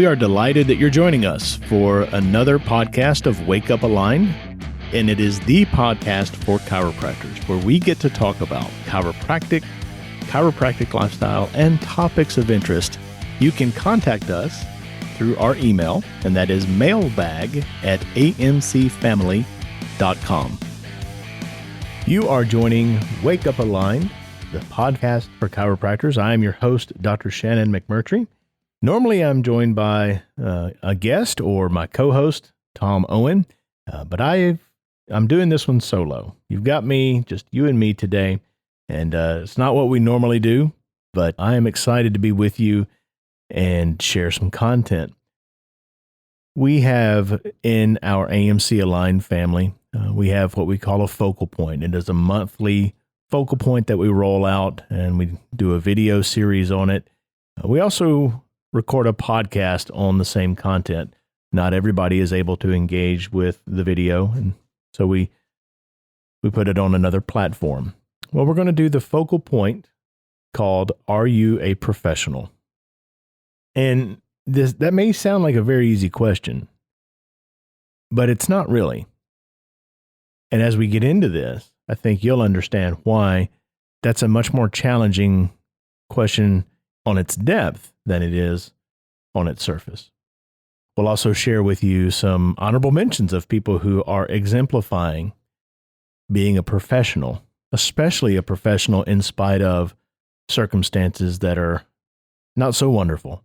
We are delighted that you're joining us for another podcast of Wake Up Aligned, and it is the podcast for chiropractors, where we get to talk about chiropractic lifestyle, and topics of interest. You can contact us through our email, and that is mailbag@amcfamily.com. You are joining Wake Up Aligned, the podcast for chiropractors. I am your host, Dr. Shannon McMurtry. Normally, I'm joined by a guest or my co-host, Tom Owen, but I'm doing this one solo. You've got me, just you and me today, and it's not what we normally do, but I am excited to be with you and share some content. We have in our AMC Aligned family, we have what we call a focal point. It is a monthly focal point that we roll out, and we do a video series on it. We also record a podcast on the same content. Not everybody is able to engage with the video, and so we put it on another platform. Well, we're going to do the focal point called Are You a Professional? And that may sound like a very easy question, but it's not really. And as we get into this, I think you'll understand why that's a much more challenging question on its depth than it is on its surface. We'll also share with you some honorable mentions of people who are exemplifying being a professional, especially a professional in spite of circumstances that are not so wonderful.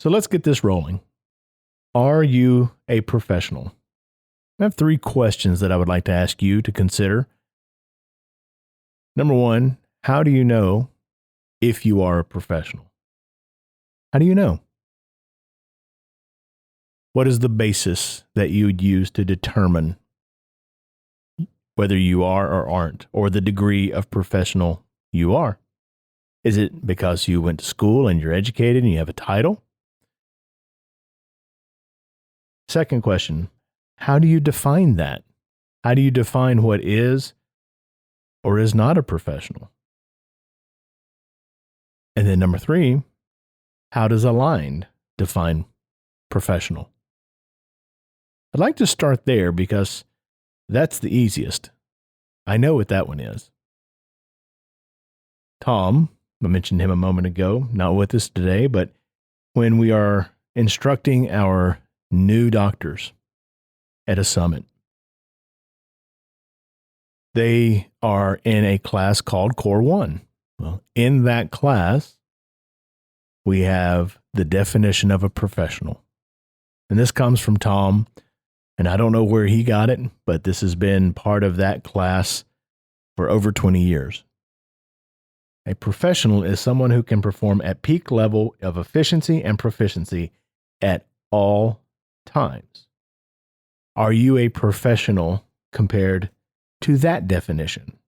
So let's get this rolling. Are you a professional? I have 3 questions that I would like to ask you to consider. Number 1, how do you know if you are a professional? How do you know? What is the basis that you would use to determine whether you are or aren't, or the degree of professional you are? Is it because you went to school and you're educated and you have a title? Second question, how do you define that? How do you define what is or is not a professional? And then number 3, how does Aligned define professional? I'd like to start there because that's the easiest. I know what that one is. Tom, I mentioned him a moment ago, not with us today, but when we are instructing our new doctors at a summit, they are in a class called Core 1. Well, in that class, we have the definition of a professional. And this comes from Tom, and I don't know where he got it, but this has been part of that class for over 20 years. A professional is someone who can perform at peak level of efficiency and proficiency at all times. Are you a professional compared to that definition?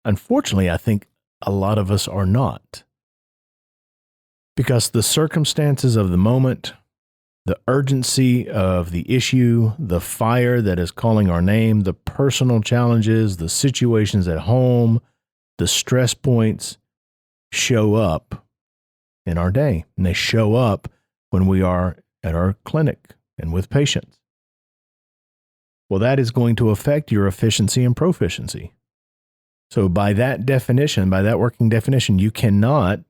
Unfortunately, I think a lot of us are not. Because the circumstances of the moment, the urgency of the issue, the fire that is calling our name, the personal challenges, the situations at home, the stress points show up in our day. And they show up when we are at our clinic and with patients. Well, that is going to affect your efficiency and proficiency. So by that definition, by that working definition, you cannot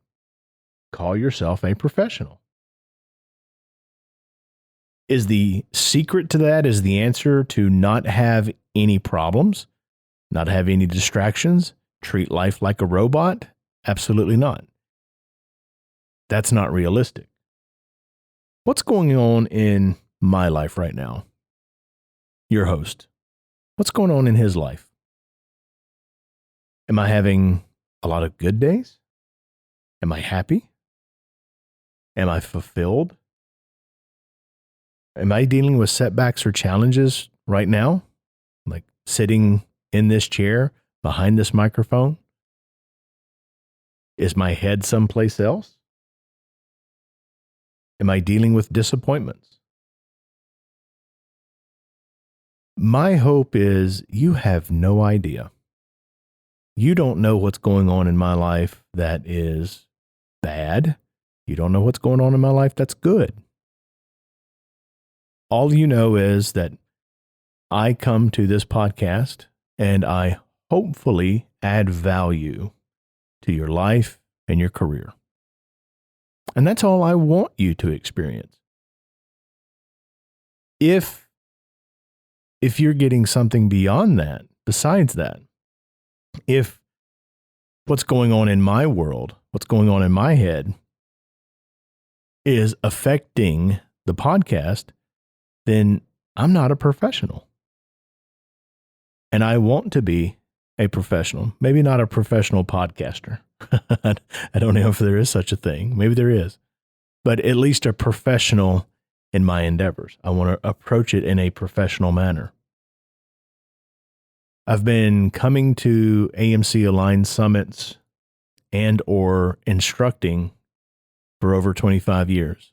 call yourself a professional. Is the secret to that, is the answer to not have any problems, not have any distractions, treat life like a robot? Absolutely not. That's not realistic. What's going on in my life right now? Your host. What's going on in his life? Am I having a lot of good days? Am I happy? Am I fulfilled? Am I dealing with setbacks or challenges right now? Like sitting in this chair behind this microphone? Is my head someplace else? Am I dealing with disappointments? My hope is you have no idea. You don't know what's going on in my life that is bad, You don't know what's going on in my life that's good. All you know is that I come to this podcast and I hopefully add value to your life and your career. And that's all I want you to experience. If you're getting something beyond that, besides that, if what's going on in my world, what's going on in my head is affecting the podcast, then I'm not a professional. And I want to be a professional, maybe not a professional podcaster. I don't know if there is such a thing. Maybe there is, but at least a professional in my endeavors. I want to approach it in a professional manner. I've been coming to AMC Aligned Summits and or instructing for over 25 years.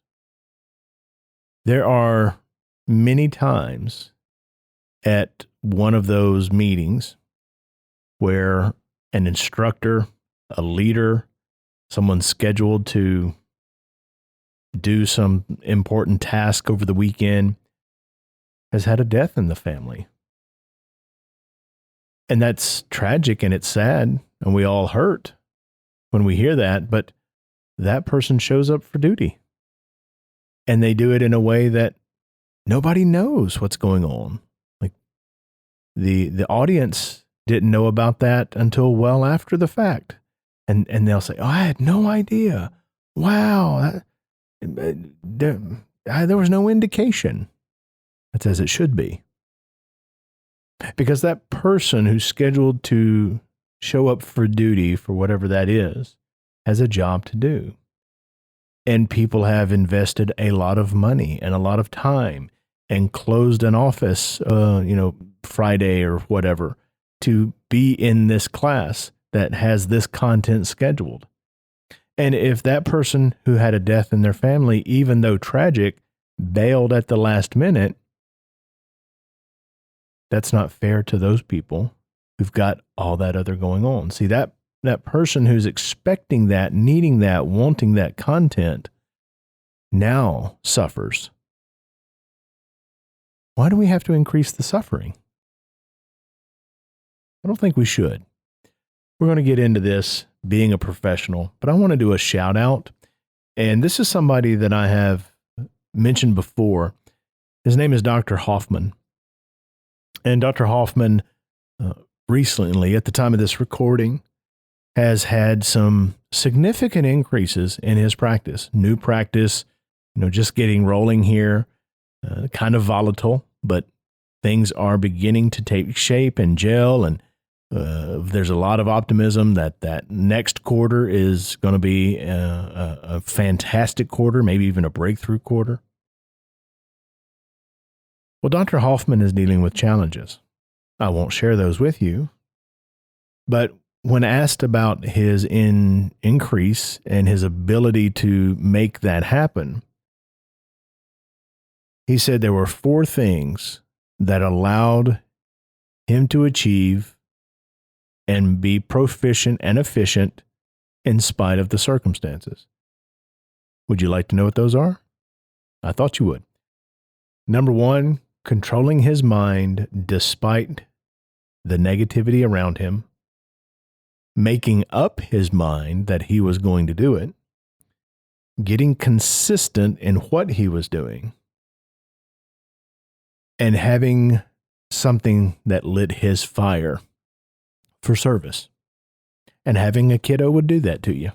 There are many times at one of those meetings where an instructor, a leader, someone scheduled to do some important task over the weekend has had a death in the family. And that's tragic and it's sad, and we all hurt when we hear that, but that person shows up for duty. And they do it in a way that nobody knows what's going on. Like the audience didn't know about that until well after the fact. And they'll say, "Oh, I had no idea. Wow, there was no indication." That's as it should be. Because that person who's scheduled to show up for duty for whatever that is has a job to do. And people have invested a lot of money and a lot of time and closed an office, Friday or whatever, to be in this class that has this content scheduled. And if that person who had a death in their family, even though tragic, bailed at the last minute, that's not fair to those people who've got all that other going on. See, that person who's expecting that, needing that, wanting that content now suffers. Why do we have to increase the suffering? I don't think we should. We're going to get into this being a professional, but I want to do a shout out. And this is somebody that I have mentioned before. His name is Dr. Hoffman. And Dr. Hoffman recently, at the time of this recording, has had some significant increases in his practice. New practice, just getting rolling here, kind of volatile, but things are beginning to take shape and gel, and there's a lot of optimism that next quarter is going to be a fantastic quarter, maybe even a breakthrough quarter. Well, Dr. Hoffman is dealing with challenges. I won't share those with you, but when asked about his increase and his ability to make that happen, he said there were 4 things that allowed him to achieve and be proficient and efficient in spite of the circumstances. Would you like to know what those are? I thought you would. Number 1, controlling his mind despite the negativity around him, making up his mind that he was going to do it, getting consistent in what he was doing, and having something that lit his fire for service. And having a kiddo would do that to you.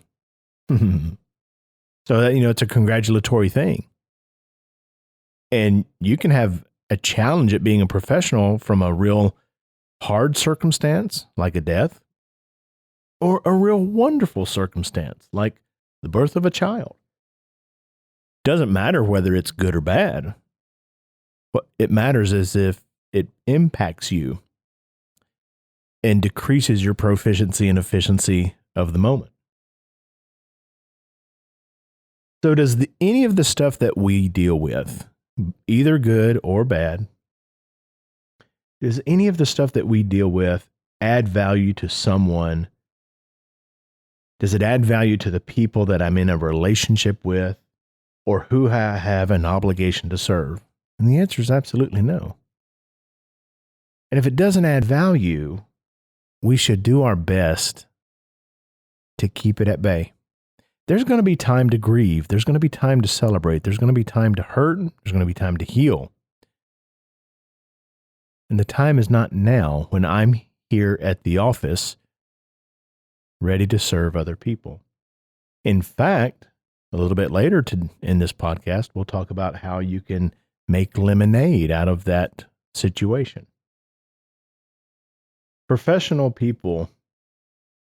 So that, it's a congratulatory thing. And you can have a challenge at being a professional from a real hard circumstance, like a death, or a real wonderful circumstance, like the birth of a child. Doesn't matter whether it's good or bad. What it matters is if it impacts you and decreases your proficiency and efficiency of the moment. So does any of the stuff that we deal with, either good or bad, does any of the stuff that we deal with add value to someone Does it add value to the people that I'm in a relationship with or who I have an obligation to serve? And the answer is absolutely no. And if it doesn't add value, we should do our best to keep it at bay. There's going to be time to grieve. There's going to be time to celebrate. There's going to be time to hurt. There's going to be time to heal. And the time is not now when I'm here at the office ready to serve other people. In fact, a little bit later in this podcast, we'll talk about how you can make lemonade out of that situation. Professional people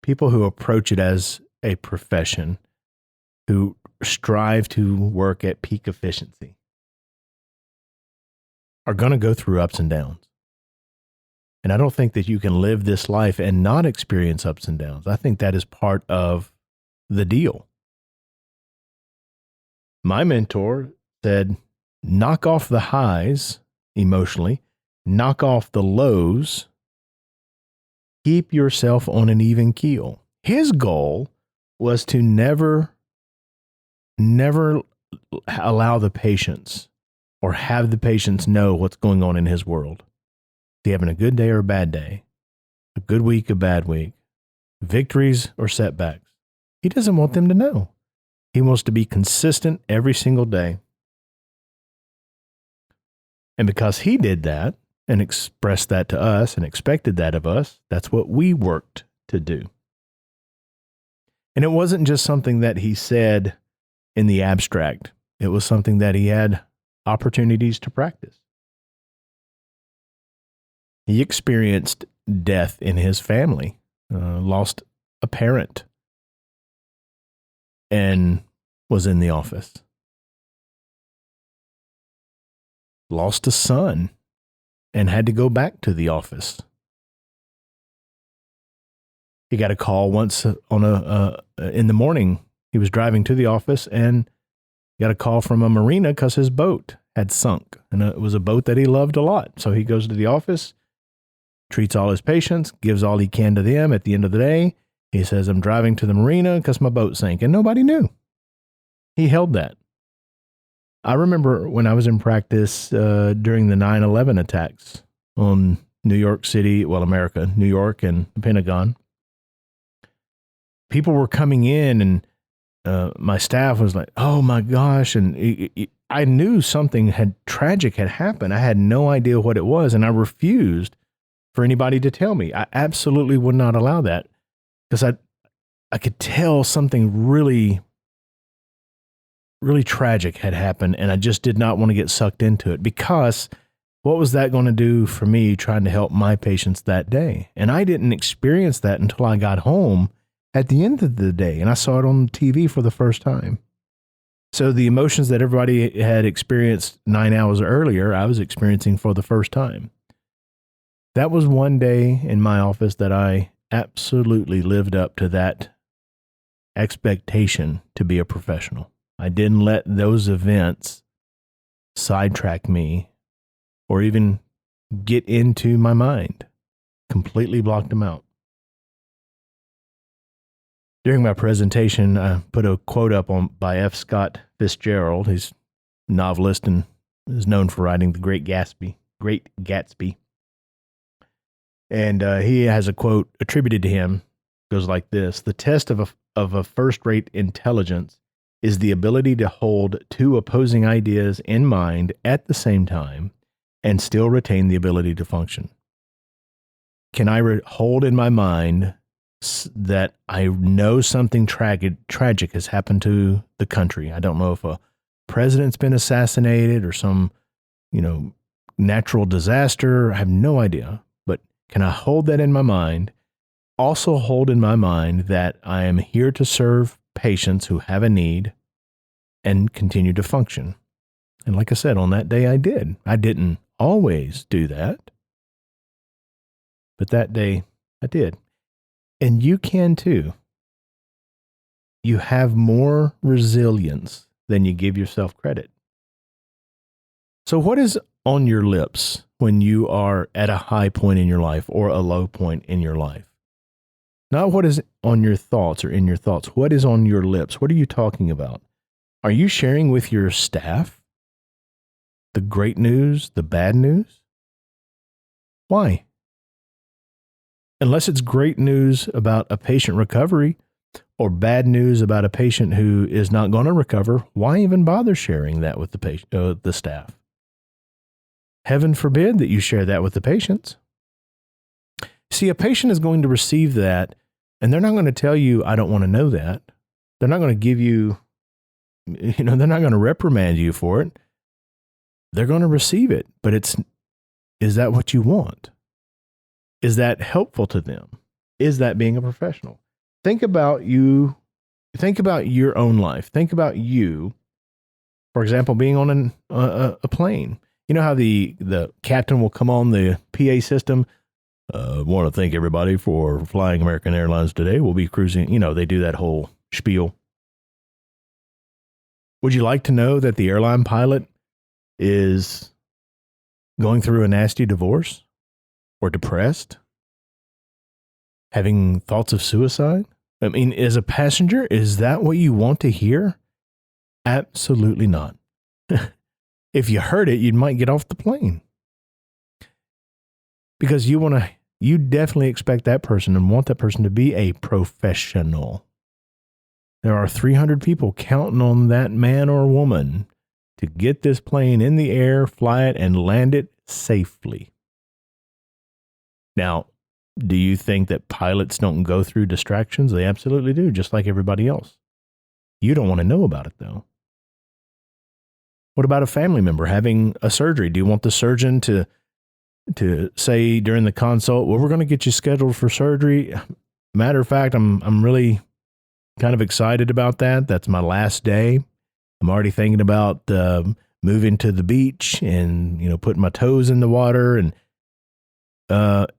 who approach it as a profession, who strive to work at peak efficiency, are going to go through ups and downs. And I don't think that you can live this life and not experience ups and downs. I think that is part of the deal. My mentor said, knock off the highs emotionally, knock off the lows, keep yourself on an even keel. His goal was to never allow the patients or have the patients know what's going on in his world. Is he having a good day or a bad day? A good week, a bad week? Victories or setbacks? He doesn't want them to know. He wants to be consistent every single day. And because he did that and expressed that to us and expected that of us, that's what we worked to do. And it wasn't just something that he said in the abstract. It was something that he had opportunities to practice. He experienced death in his family, lost a parent, and was in the office. Lost a son and had to go back to the office. He got a call once in the morning. He was driving to the office and got a call from a marina because his boat had sunk. And it was a boat that he loved a lot. So he goes to the office, treats all his patients, gives all he can to them. At the end of the day, he says, I'm driving to the marina because my boat sank. And nobody knew. He held that. I remember when I was in practice during the 9/11 attacks on New York City, well, America, New York and the Pentagon. People were coming in and my staff was like, oh my gosh. And I knew something tragic had happened. I had no idea what it was. And I refused for anybody to tell me. I absolutely would not allow that because I could tell something really, really tragic had happened. And I just did not want to get sucked into it because what was that going to do for me trying to help my patients that day? And I didn't experience that until I got home at the end of the day. And I saw it on TV for the first time. So the emotions that everybody had experienced 9 hours earlier, I was experiencing for the first time. That was one day in my office that I absolutely lived up to that expectation to be a professional. I didn't let those events sidetrack me or even get into my mind. Completely blocked them out. During my presentation, I put a quote up by F. Scott Fitzgerald. He's a novelist and is known for writing The Great Gatsby. And he has a quote attributed to him. It goes like this: the test of a first-rate intelligence is the ability to hold two opposing ideas in mind at the same time and still retain the ability to function. Can I hold in my mind that I know something tragic has happened to the country? I don't know if a president's been assassinated or some, natural disaster. I have no idea. But can I hold that in my mind? Also hold in my mind that I am here to serve patients who have a need and continue to function. And like I said, on that day I did. I didn't always do that, but that day I did. And you can too. You have more resilience than you give yourself credit. So what is on your lips when you are at a high point in your life or a low point in your life? Not what is on your thoughts or in your thoughts. What is on your lips? What are you talking about? Are you sharing with your staff the great news, the bad news? Why? Unless it's great news about a patient recovery or bad news about a patient who is not going to recover, why even bother sharing that with the patient, the staff? Heaven forbid that you share that with the patients. See, a patient is going to receive that, and they're not going to tell you, I don't want to know that. They're not going to give you, they're not going to reprimand you for it. They're going to receive it, but is that what you want? Is that helpful to them? Is that being a professional? Think about you. Think about your own life. Think about you, for example, being on a plane. You know how the captain will come on the PA system? Want to thank everybody for flying American Airlines today. We'll be cruising. They do that whole spiel. Would you like to know that the airline pilot is going through a nasty divorce or depressed, having thoughts of suicide? I mean, as a passenger, is that what you want to hear? Absolutely not. If you heard it, you might get off the plane. Because you definitely expect that person and want that person to be a professional. There are 300 people counting on that man or woman to get this plane in the air, fly it, and land it safely. Now, do you think that pilots don't go through distractions? They absolutely do, just like everybody else. You don't want to know about it, though. What about a family member having a surgery? Do you want the surgeon to say during the consult, well, we're going to get you scheduled for surgery? Matter of fact, I'm really kind of excited about that. That's my last day. I'm already thinking about moving to the beach and, putting my toes in the water. And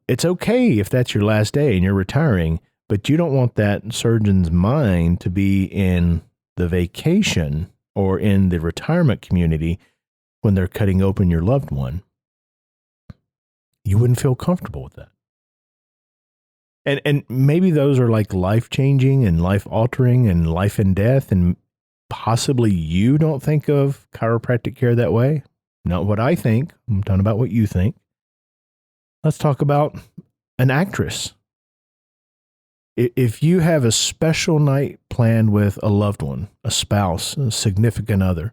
it's okay if that's your last day and you're retiring, but you don't want that surgeon's mind to be in the vacation or in the retirement community when they're cutting open your loved one. You wouldn't feel comfortable with that. And maybe those are like life-changing and life-altering and life and death, and possibly you don't think of chiropractic care that way. Not what I think. I'm talking about what you think. Let's talk about an actress. If you have a special night planned with a loved one, a spouse, a significant other,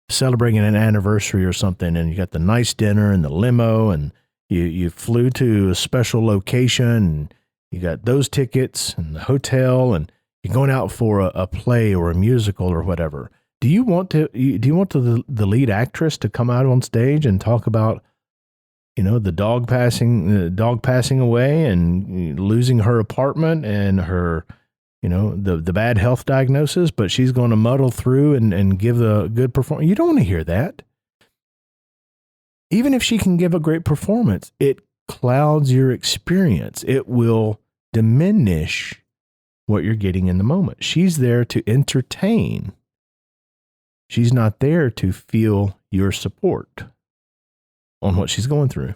celebrating an anniversary or something, and you got the nice dinner and the limo, and you flew to a special location, and you got those tickets and the hotel, and you're going out for a play or a musical or whatever. Do you want the lead actress to come out on stage and talk about, the dog passing away and losing her apartment and her, the bad health diagnosis, but she's going to muddle through and give a good performance? You don't want to hear that. Even if she can give a great performance, it clouds your experience. It will diminish what you're getting in the moment. She's there to entertain. She's not there to feel your support on what she's going through.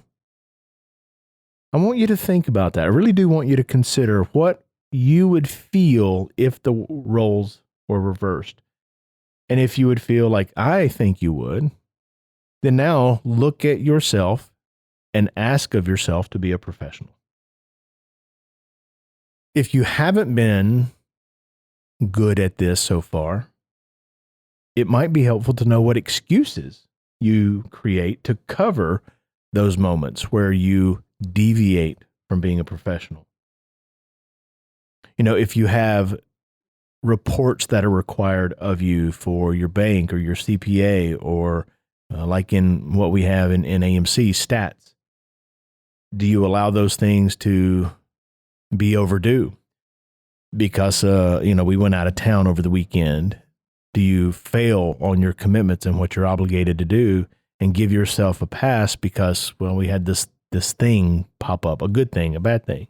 I want you to think about that. I really do want you to consider what you would feel if the roles were reversed. And if you would feel like I think you would, then now look at yourself and ask of yourself to be a professional. If you haven't been good at this so far, it might be helpful to know what excuses you create to cover those moments where you deviate from being a professional. If you have reports that are required of you for your bank or your CPA, or like in what we have in AMC stats, do you allow those things to be overdue because, we went out of town over the weekend? Do you fail on your commitments and what you're obligated to do and give yourself a pass because, we had this thing pop up, a good thing, a bad thing?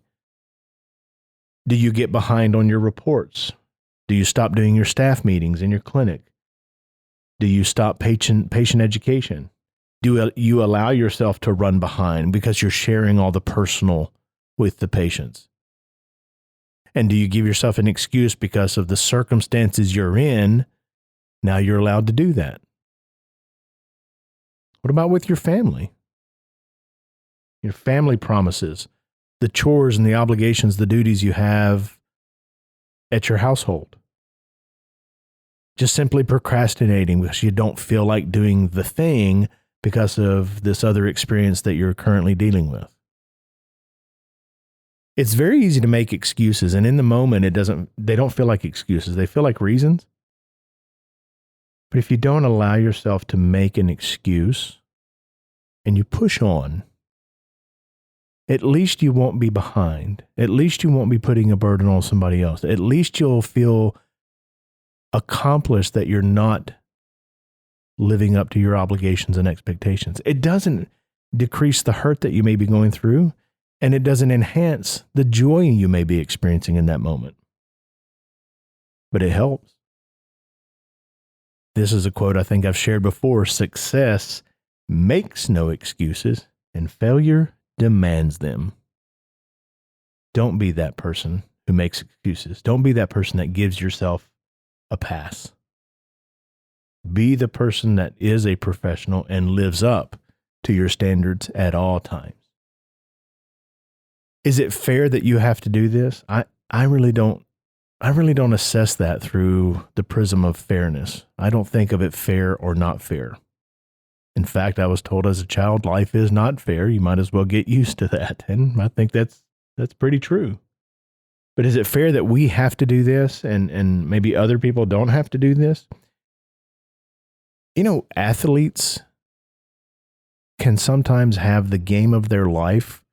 Do you get behind on your reports? Do you stop doing your staff meetings in your clinic? Do you stop patient education? Do you allow yourself to run behind because you're sharing all the personal with the patients? And do you give yourself an excuse because of the circumstances you're in? Now you're allowed to do that. What about with your family? Your family promises, the chores and the obligations, the duties you have at your household. Just simply procrastinating because you don't feel like doing the thing because of this other experience that you're currently dealing with. It's very easy to make excuses, and in the moment they don't feel like excuses. They feel like reasons. But if you don't allow yourself to make an excuse and you push on, at least you won't be behind. At least you won't be putting a burden on somebody else. At least you'll feel accomplished that you're not living up to your obligations and expectations. It doesn't decrease the hurt that you may be going through, and it doesn't enhance the joy you may be experiencing in that moment. But it helps. This is a quote I think I've shared before. Success makes no excuses, and failure demands them. Don't be that person who makes excuses. Don't be that person that gives yourself a pass. Be the person that is a professional and lives up to your standards at all times. Is it fair that you have to do this? I really don't assess that through the prism of fairness. I don't think of it fair or not fair. In fact, I was told as a child, life is not fair. You might as well get used to that. And I think that's pretty true. But is it fair that we have to do this and maybe other people don't have to do this? You know, athletes can sometimes have the game of their life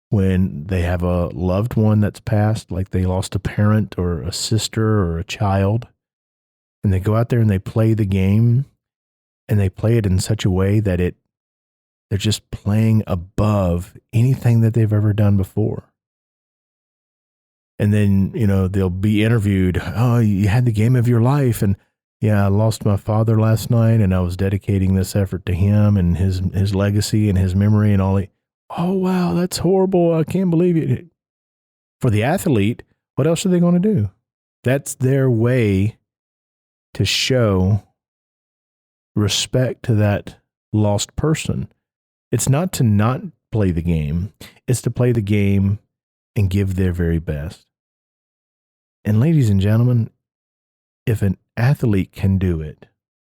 when they have a loved one that's passed, like they lost a parent or a sister or a child, and they go out there and they play the game, and they play it in such a way that they're just playing above anything that they've ever done before. And then, you know, they'll be interviewed. Oh, you had the game of your life. And yeah, I lost my father last night, and I was dedicating this effort to him and his legacy and his memory and all. Oh, wow, that's horrible. I can't believe it. For the athlete, what else are they going to do? That's their way to show respect to that lost person. It's not to not play the game. It's to play the game and give their very best. And ladies and gentlemen, if an athlete can do it,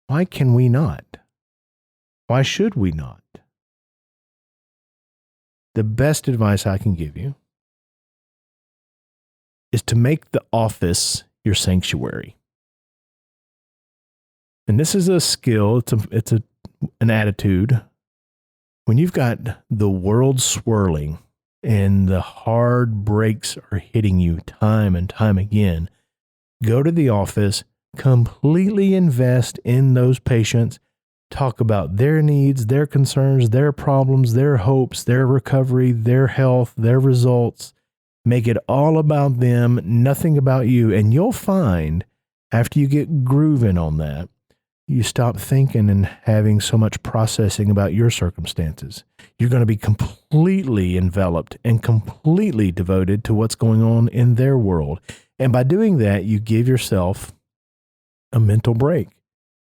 why can we not? Why should we not? The best advice I can give you is to make the office your sanctuary. And this is a skill, it's an attitude. When you've got the world swirling and the hard breaks are hitting you time and time again, go to the office, completely invest in those patients, talk about their needs, their concerns, their problems, their hopes, their recovery, their health, their results. Make it all about them, nothing about you. And you'll find after you get grooving on that, you stop thinking and having so much processing about your circumstances. You're going to be completely enveloped and completely devoted to what's going on in their world. And by doing that, you give yourself a mental break.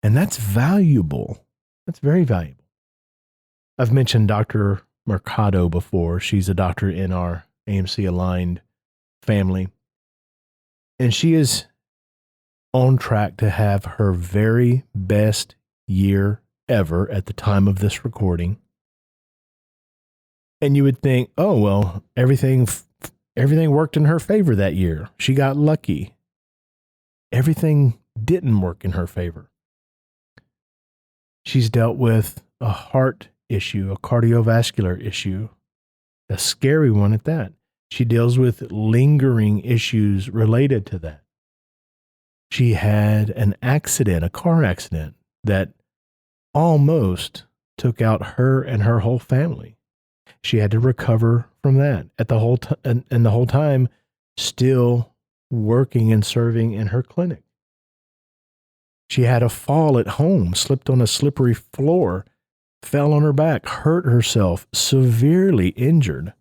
And that's valuable. That's very valuable. I've mentioned Dr. Mercado before. She's a doctor in our AMC aligned family. And she is on track to have her very best year ever at the time of this recording. And you would think, oh, well, everything worked in her favor that year. She got lucky. Everything didn't work in her favor. She's dealt with a heart issue, a cardiovascular issue, a scary one at that. She deals with lingering issues related to that. She had an accident, a car accident that almost took out her and her whole family. She had to recover from that the whole time still working and serving in her clinic. She had a fall at home, slipped on a slippery floor, fell on her back, hurt herself, severely injured,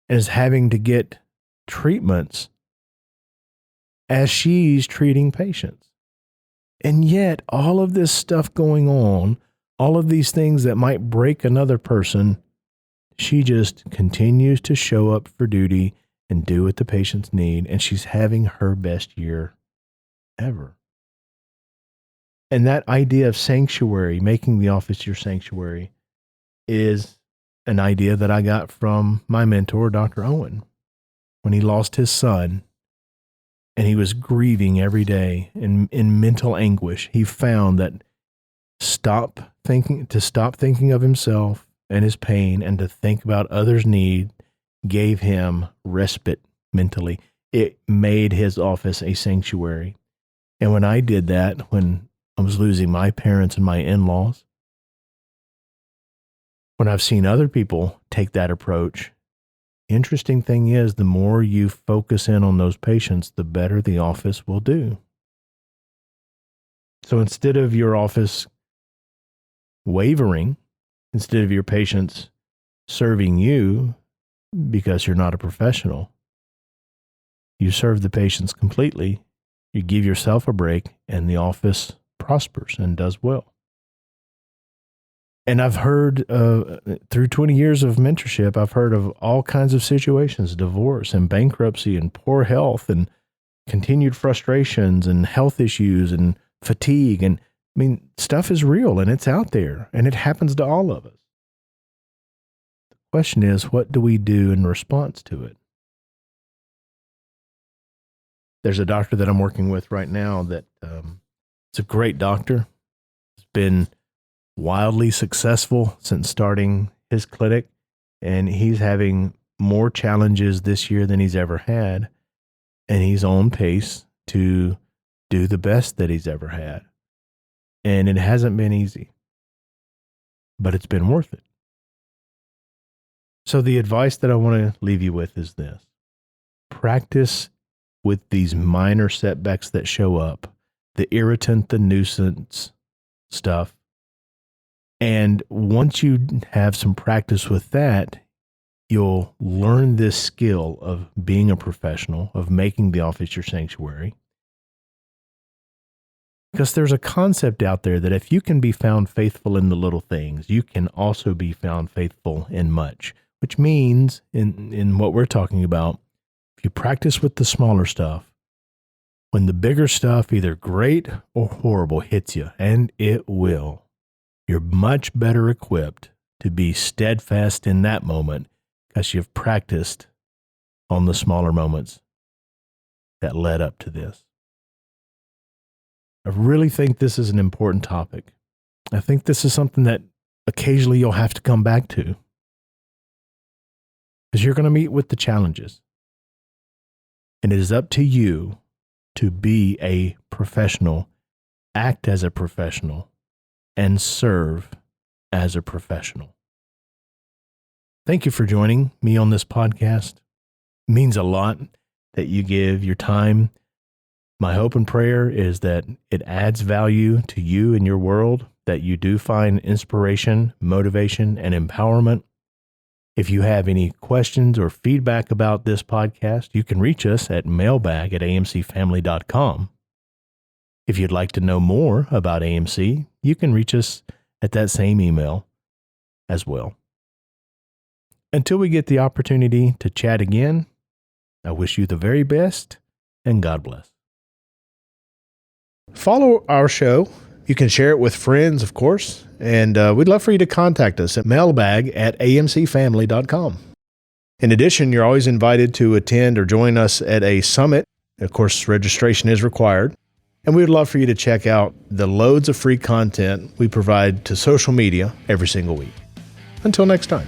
and is having to get treatments as she's treating patients. And yet, all of this stuff going on, all of these things that might break another person, she just continues to show up for duty and do what the patients need, and she's having her best year ever. And that idea of sanctuary, making the office your sanctuary, is an idea that I got from my mentor, Dr. Owen, when he lost his son and he was grieving every day in mental anguish. He found that to stop thinking of himself and his pain and to think about others' need gave him respite mentally. It made his office a sanctuary. And when I did that, when I was losing my parents and my in-laws, when I've seen other people take that approach, the interesting thing is the more you focus in on those patients, the better the office will do. So instead of your office wavering, instead of your patients serving you because you're not a professional, you serve the patients completely, you give yourself a break, and the office prospers and does well. And I've heard, through 20 years of mentorship, I've heard of all kinds of situations, divorce and bankruptcy and poor health and continued frustrations and health issues and fatigue. And I mean, stuff is real and it's out there and it happens to all of us. The question is, what do we do in response to it? There's a doctor that I'm working with right now that is a great doctor. He's been wildly successful since starting his clinic, and he's having more challenges this year than he's ever had, and he's on pace to do the best that he's ever had. And it hasn't been easy, but it's been worth it. So the advice that I want to leave you with is this: practice with these minor setbacks that show up, the irritant, the nuisance stuff. And once you have some practice with that, you'll learn this skill of being a professional, of making the office your sanctuary. Because there's a concept out there that if you can be found faithful in the little things, you can also be found faithful in much, which means in what we're talking about, if you practice with the smaller stuff, when the bigger stuff, either great or horrible, hits you, and it will, you're much better equipped to be steadfast in that moment because you've practiced on the smaller moments that led up to this. I really think this is an important topic. I think this is something that occasionally you'll have to come back to because you're going to meet with the challenges. And it is up to you to be a professional, act as a professional, and serve as a professional. Thank you for joining me on this podcast. It means a lot that you give your time. My hope and prayer is that it adds value to you and your world, that you do find inspiration, motivation, and empowerment. If you have any questions or feedback about this podcast, you can reach us at mailbag@amcfamily.com. If you'd like to know more about AMC, you can reach us at that same email as well. Until we get the opportunity to chat again, I wish you the very best and God bless. Follow our show. You can share it with friends, of course, and we'd love for you to contact us at mailbag@amcfamily.com. In addition, you're always invited to attend or join us at a summit. Of course, registration is required. And we would love for you to check out the loads of free content we provide to social media every single week. Until next time.